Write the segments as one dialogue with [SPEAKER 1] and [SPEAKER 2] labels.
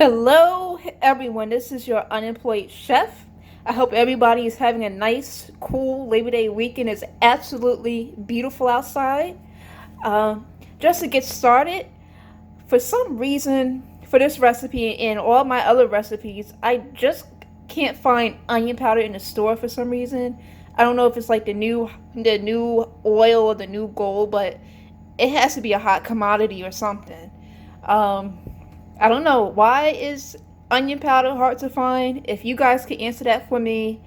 [SPEAKER 1] Hello, everyone. This is your unemployed chef. I hope everybody is having a nice, cool Labor Day weekend. It's absolutely beautiful outside. Just to get started, for some reason, for this recipe and all my other recipes, I just can't find onion powder in the store for some reason. I don't know if it's like the new oil or the new gold, but it has to be a hot commodity or something. Um, I don't know, why is onion powder hard to find? If you guys could answer that for me,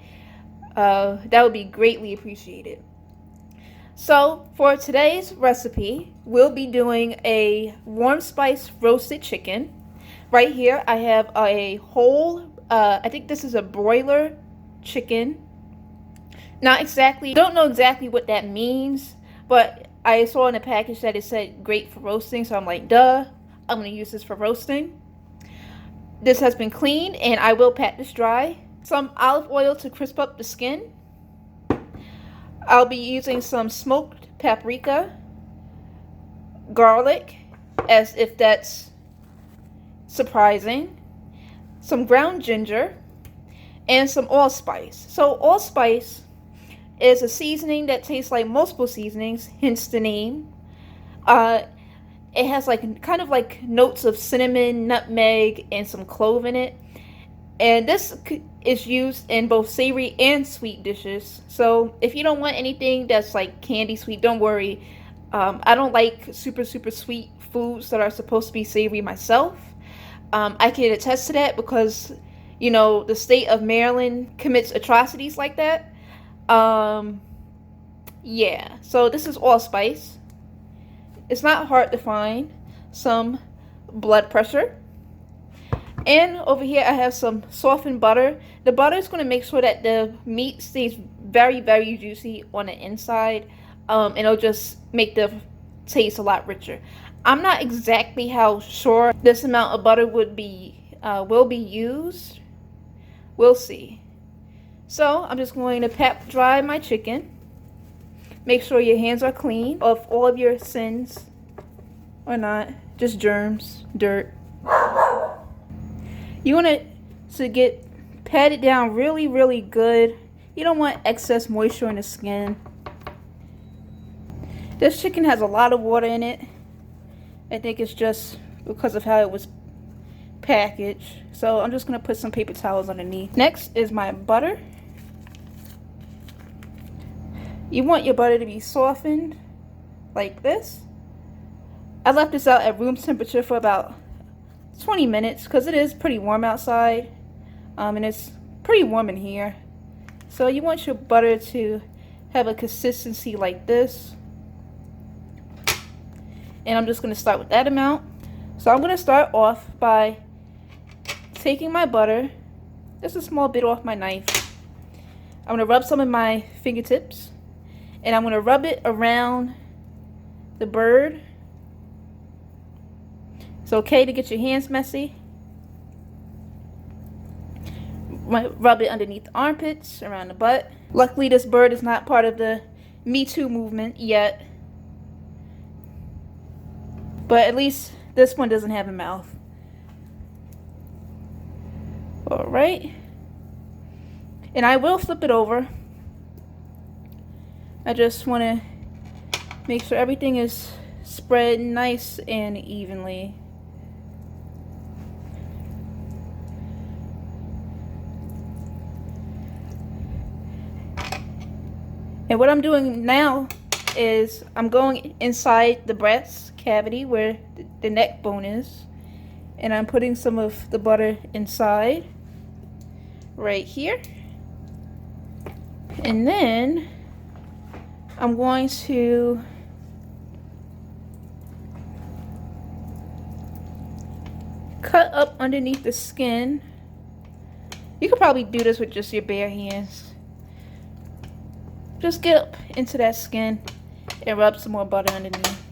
[SPEAKER 1] that would be greatly appreciated. So for today's recipe, we'll be doing a warm spice roasted chicken. Right here I have a whole, I think this is a broiler chicken. Not exactly, don't know exactly what that means, but I saw in the package that it said great for roasting, so I'm like, duh, I'm going to use this for roasting. This has been cleaned and I will pat this dry. Some olive oil to crisp up the skin. I'll be using some smoked paprika, garlic, as if that's surprising, some ground ginger, and some allspice. So allspice is a seasoning that tastes like multiple seasonings, hence the name. It has like kind of like notes of cinnamon, nutmeg, and some clove in it. And this is used in both savory and sweet dishes. So if you don't want anything that's like candy sweet, don't worry. I don't like super sweet foods that are supposed to be savory myself. I can attest to that because, you know, the state of Maryland commits atrocities like that. Yeah, so this is allspice. It's not hard to find. Some blood pressure. And over here I have some softened butter. The butter is going to make sure that the meat stays very juicy on the inside. And it'll just make the taste a lot richer. I'm not exactly how sure this amount of butter will be used. We'll see. So I'm just going to pat dry my chicken. Make sure your hands are clean of all of your sins, or not, just germs, dirt. You want it to get patted down really good. You don't want excess moisture in the skin. This chicken has a lot of water in it. I think it's just because of how it was packaged. So I'm just going to put some paper towels underneath. Next is my butter. You want your butter to be softened like this. I left this out at room temperature for about 20 minutes because it is pretty warm outside, and it's pretty warm in here. So you want your butter to have a consistency like this. And I'm just going to start with that amount. So I'm going to start off by taking my butter, just a small bit off my knife. I'm going to rub some of my fingertips. And I'm going to rub it around the bird. It's okay to get your hands messy. Rub it underneath the armpits, around the butt. Luckily, this bird is not part of the Me Too movement yet. But at least this one doesn't have a mouth. Alright. And I will flip it over. I just want to make sure everything is spread nice and evenly. And what I'm doing now is I'm going inside the breast cavity where the neck bone is. And I'm putting some of the butter inside right here. And then I'm going to cut up underneath the skin. You could probably do this with just your bare hands. Just get up into that skin and rub some more butter underneath.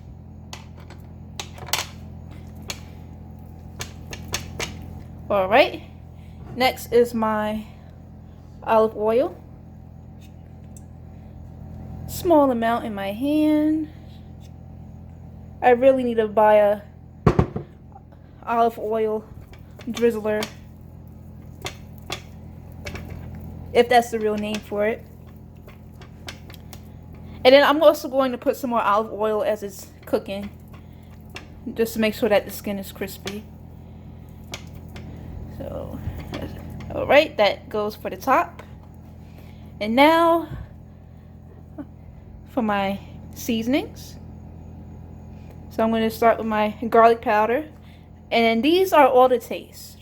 [SPEAKER 1] Alright, next is my olive oil. Small amount in my hand. I really need to buy a olive oil drizzler, if that's the real name for it. And then I'm also going to put some more olive oil as it's cooking, just to make sure that the skin is crispy. So, alright, that goes for the top. And now, for my seasonings. So I'm going to start with my garlic powder. And these are all to taste.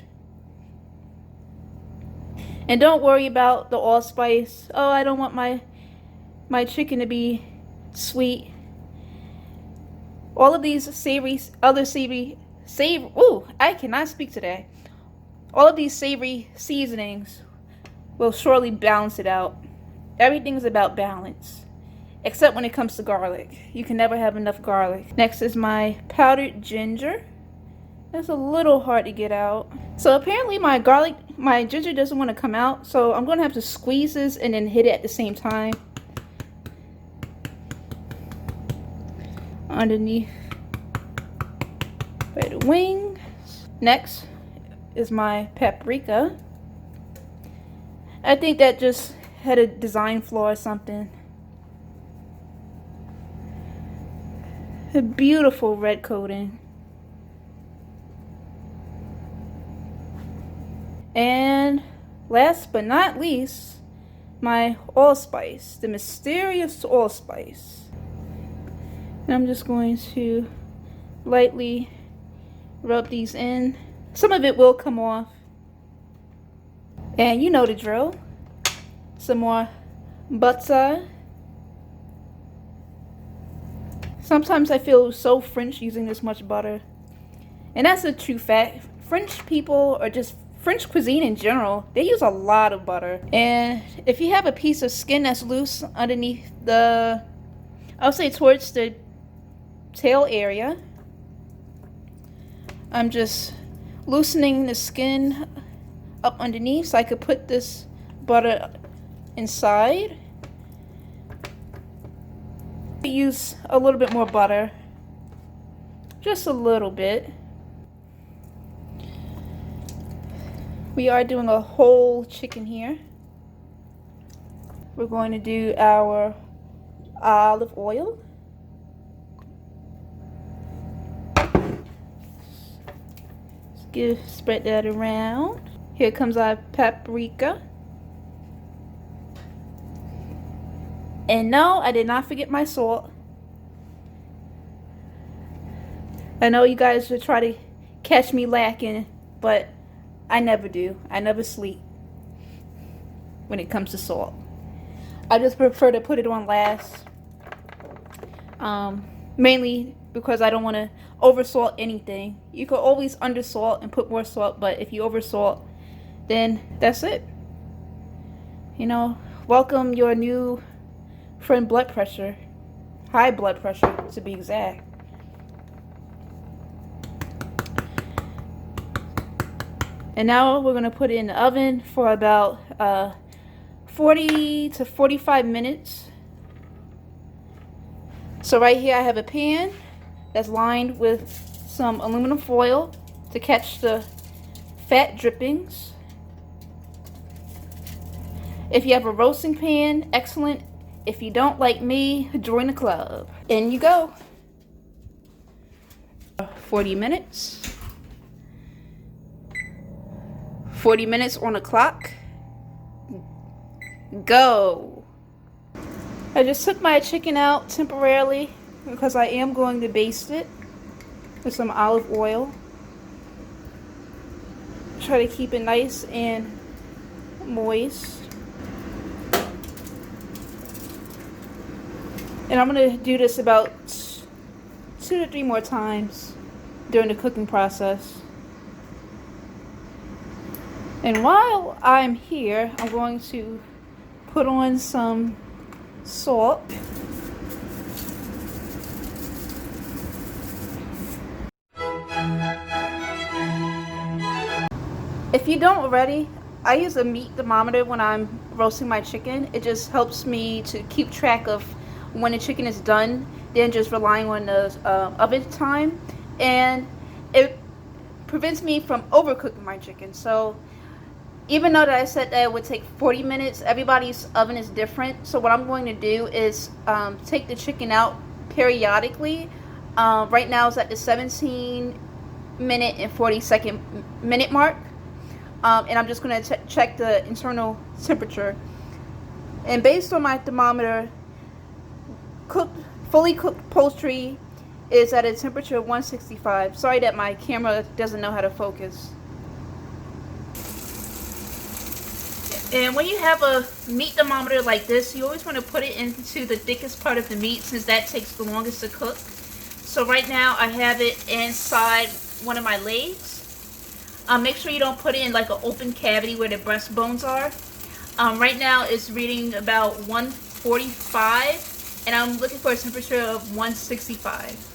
[SPEAKER 1] And don't worry about the allspice. Oh, I don't want my chicken to be sweet. All of these I cannot speak today. All of these savory seasonings will surely balance it out. Everything's about balance, except when it comes to garlic. You can never have enough garlic. Next is my powdered ginger. That's a little hard to get out. So apparently my ginger doesn't want to come out, so I'm going to have to squeeze this and then hit it at the same time. Underneath by the wings. Next is my paprika. I think that just had a design flaw or something. A beautiful red coating. And last but not least, my allspice, the mysterious allspice. And I'm just going to lightly rub these in. Some of it will come off. And you know the drill. Some more butter. Sometimes I feel so French using this much butter. And that's a true fact. French people, or just French cuisine in general, they use a lot of butter. And if you have a piece of skin that's loose underneath the, I'll say towards the tail area, I'm just loosening the skin up underneath so I could put this butter inside. Use a little bit more butter, just a little bit. We are doing a whole chicken here. We're going to do our olive oil. Spread that around. Here comes our paprika. And no, I did not forget my salt. I know you guys should try to catch me lacking, but I never do. I never sleep when it comes to salt. I just prefer to put it on last. Mainly because I don't want to oversalt anything. You could always undersalt and put more salt, but if you oversalt, then that's it. You know, welcome your new friend, blood pressure. High blood pressure, to be exact. And now we're going to put it in the oven for about 40 to 45 minutes. So right here I have a pan that's lined with some aluminum foil to catch the fat drippings. If you have a roasting pan, excellent. If you don't, like me, join the club. In you go. 40 minutes. 40 minutes on the clock. Go. I just took my chicken out temporarily because I am going to baste it with some olive oil. Try to keep it nice and moist. And I'm going to do this about 2 to 3 more times during the cooking process. And while I'm here, I'm going to put on some salt. If you don't already, I use a meat thermometer when I'm roasting my chicken. It just helps me to keep track of when the chicken is done, than just relying on the oven time. And it prevents me from overcooking my chicken. So even though that I said that it would take 40 minutes, everybody's oven is different. So what I'm going to do is take the chicken out periodically. Right now it's at the 17-minute and 40-second minute mark. And I'm just going to check the internal temperature. And based on my thermometer, fully cooked poultry is at a temperature of 165. Sorry that my camera doesn't know how to focus. And when you have a meat thermometer like this, you always want to put it into the thickest part of the meat, since that takes the longest to cook. So right now I have it inside one of my legs. Make sure you don't put it in like an open cavity where the breastbones are. Right now it's reading about 145, and I'm looking for a temperature of 165.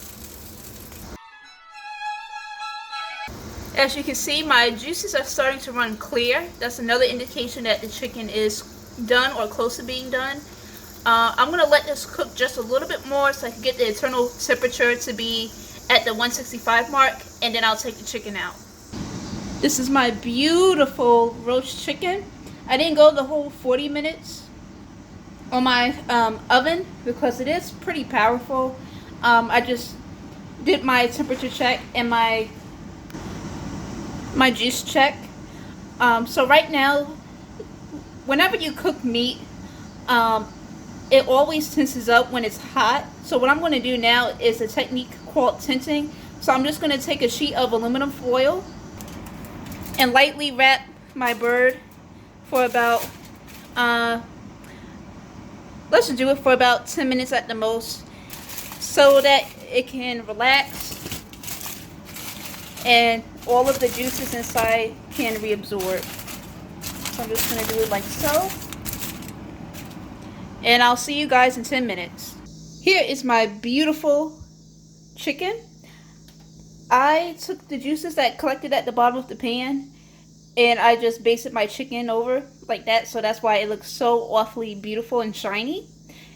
[SPEAKER 1] As you can see, my juices are starting to run clear. That's another indication that the chicken is done or close to being done. I'm going to let this cook just a little bit more so I can get the internal temperature to be at the 165 mark, and then I'll take the chicken out. This is my beautiful roast chicken. I didn't go the whole 40 minutes on my oven because it is pretty powerful. I just did my temperature check and my juice check. So right now, whenever you cook meat, it always tenses up when it's hot. So what I'm going to do now is a technique called tenting. So I'm just going to take a sheet of aluminum foil and lightly wrap my bird for about let's do it for about 10 minutes at the most, so that it can relax and all of the juices inside can reabsorb. So I'm just going to do it like so. And I'll see you guys in 10 minutes. Here is my beautiful chicken. I took the juices that collected at the bottom of the pan and I just basted my chicken over like that. So that's why it looks so awfully beautiful and shiny.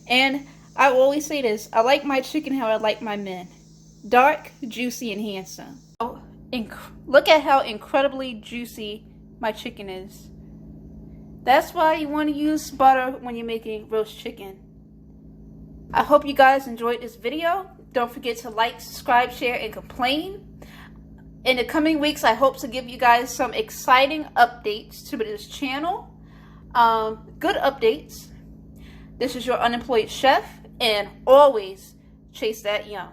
[SPEAKER 1] And I always say this, I like my chicken how I like my men. Dark, juicy, and handsome. Look at how incredibly juicy my chicken is. That's why you want to use butter when you're making roast chicken. I hope you guys enjoyed this video. Don't forget to like, subscribe, share, and complain. In the coming weeks, I hope to give you guys some exciting updates to this channel. Good updates. This is your Unemployed Chef, and always chase that yum.